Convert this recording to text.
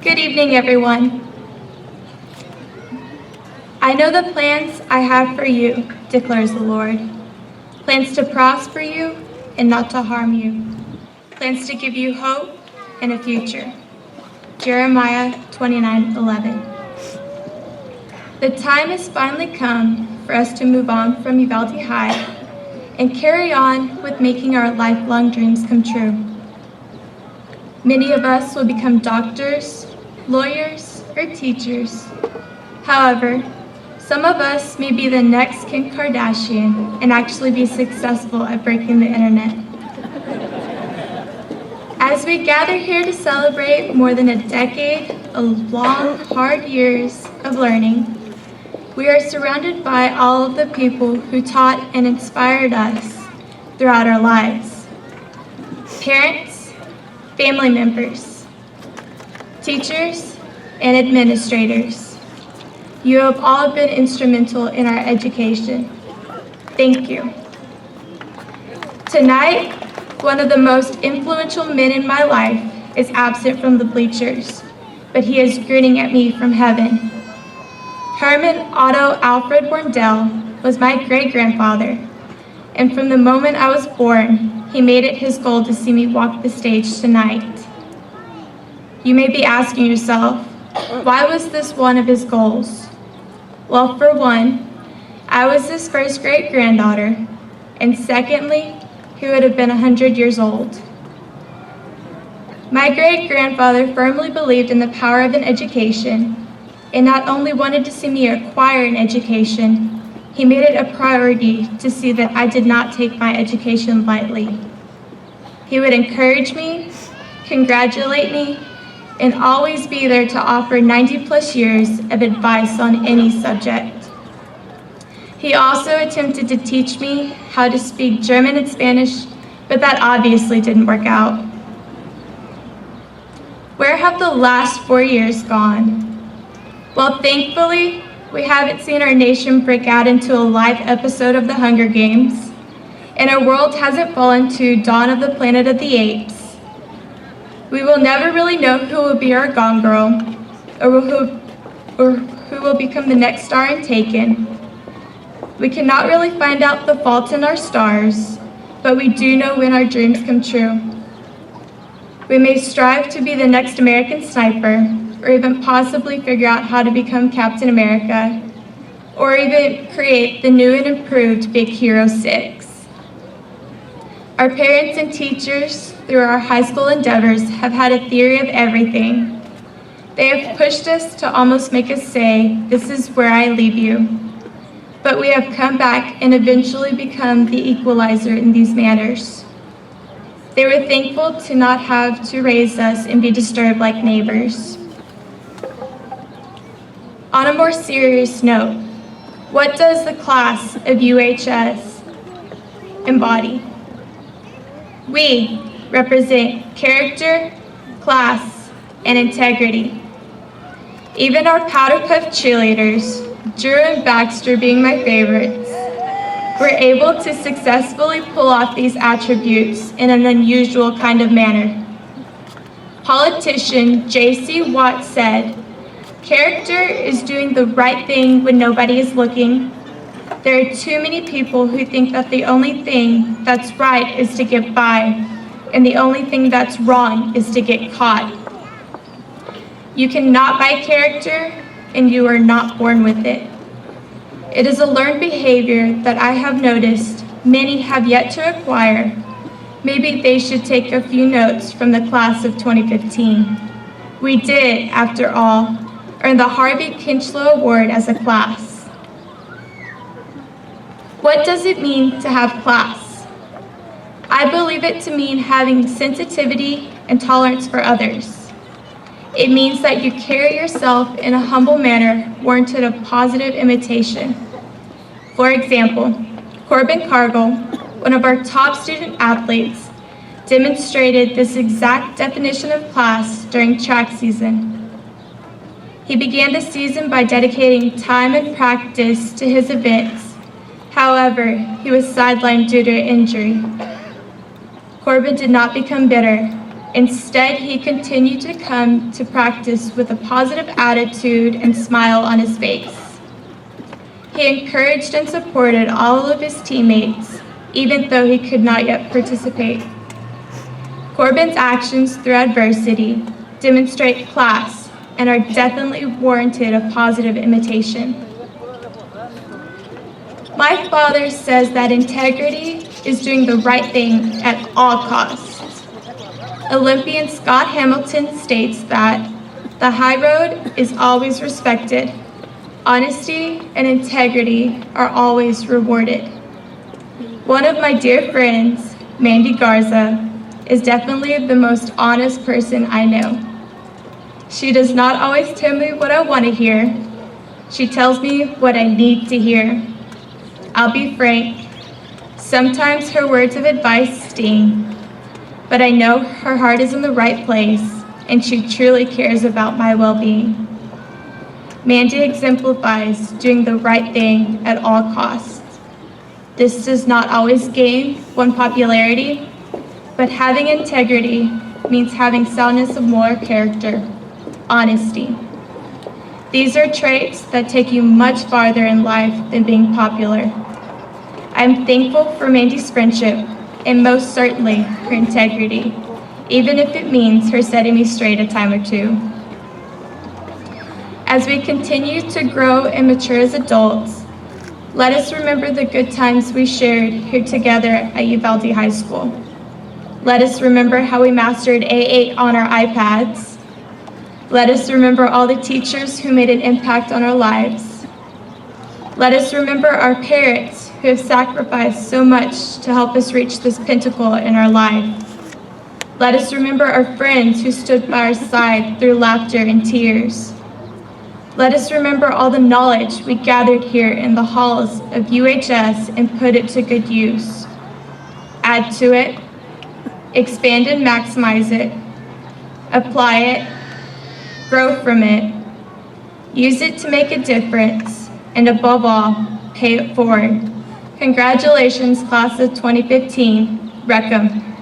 Good evening, everyone. I know the plans I have for you, declares the Lord. Plans to prosper you and not to harm you. Plans to give you hope and a future. Jeremiah 29:11. The time has finally come for us to move on from Uvalde High and carry on with making our lifelong dreams come true. Many of us will become doctors, lawyers, or teachers. However, some of us may be the next Kim Kardashian and actually be successful at breaking the internet. As we gather here to celebrate more than a decade of long, hard years of learning, we are surrounded by all of the people who taught and inspired us throughout our lives. Parents, family members, teachers, and administrators. You have all been instrumental in our education. Thank you. Tonight, one of the most influential men in my life is absent from the bleachers, but he is grinning at me from heaven. Herman Otto Alfred Warndell was my great-grandfather, and from the moment I was born, he made it his goal to see me walk the stage tonight. You may be asking yourself, why was this one of his goals? Well, for one, I was his first great-granddaughter, and secondly, he would have been 100 years old. My great-grandfather firmly believed in the power of an education, and not only wanted to see me acquire an education, he made it a priority to see that I did not take my education lightly. He would encourage me, congratulate me, and always be there to offer 90+ years of advice on any subject. He also attempted to teach me how to speak German and Spanish, but that obviously didn't work out. Where have the last 4 years gone? Well, thankfully, we haven't seen our nation break out into a live episode of the Hunger Games, and our world hasn't fallen to Dawn of the Planet of the Apes. We will never really know who will be our Gone Girl, or who will become the next star in Taken. We cannot really find out the fault in our stars, but we do know when our dreams come true. We may strive to be the next American sniper, or even possibly figure out how to become Captain America, or even create the new and improved Big Hero 6. Our parents and teachers through our high school endeavors have had a theory of everything. They have pushed us to almost make us say, "This is where I leave you." But we have come back and eventually become the equalizer in these matters. They were thankful to not have to raise us and be disturbed like neighbors. On a more serious note, what does the class of UHS embody? We represent character, class, and integrity. Even our powder puff cheerleaders, Drew and Baxter being my favorites, were able to successfully pull off these attributes in an unusual kind of manner. Politician J.C. Watt said, "Character is doing the right thing when nobody is looking. There are too many people who think that the only thing that's right is to get by, and the only thing that's wrong is to get caught." You cannot buy character, and you are not born with it. It is a learned behavior that I have noticed many have yet to acquire. Maybe they should take a few notes from the class of 2015. We did, after all, earn the Harvey Kinchlow Award as a class. What does it mean to have class? I believe it to mean having sensitivity and tolerance for others. It means that you carry yourself in a humble manner warranted of positive imitation. For example, Corbin Cargill, one of our top student athletes, demonstrated this exact definition of class during track season. He began the season by dedicating time and practice to his events. However, he was sidelined due to injury. Corbin did not become bitter. Instead, he continued to come to practice with a positive attitude and smile on his face. He encouraged and supported all of his teammates, even though he could not yet participate. Corbin's actions through adversity demonstrate class and are definitely warranted of positive imitation. My father says that integrity is doing the right thing at all costs. Olympian Scott Hamilton states that the high road is always respected. Honesty and integrity are always rewarded. One of my dear friends, Mandy Garza, is definitely the most honest person I know. She does not always tell me what I want to hear. She tells me what I need to hear. I'll be frank, sometimes her words of advice sting, but I know her heart is in the right place and she truly cares about my well-being. Mandy exemplifies doing the right thing at all costs. This does not always gain one popularity, but having integrity means having soundness of moral character, honesty. These are traits that take you much farther in life than being popular. I'm thankful for Mandy's friendship and most certainly her integrity, even if it means her setting me straight a time or two. As we continue to grow and mature as adults, let us remember the good times we shared here together at Uvalde High School. Let us remember how we mastered A8 on our iPads. Let us remember all the teachers who made an impact on our lives. Let us remember our parents who have sacrificed so much to help us reach this pinnacle in our life. Let us remember our friends who stood by our side through laughter and tears. Let us remember all the knowledge we gathered here in the halls of UHS and put it to good use. Add to it, expand and maximize it, apply it, grow from it, use it to make a difference, and above all, pay it forward. Congratulations, class of 2015, Reckham.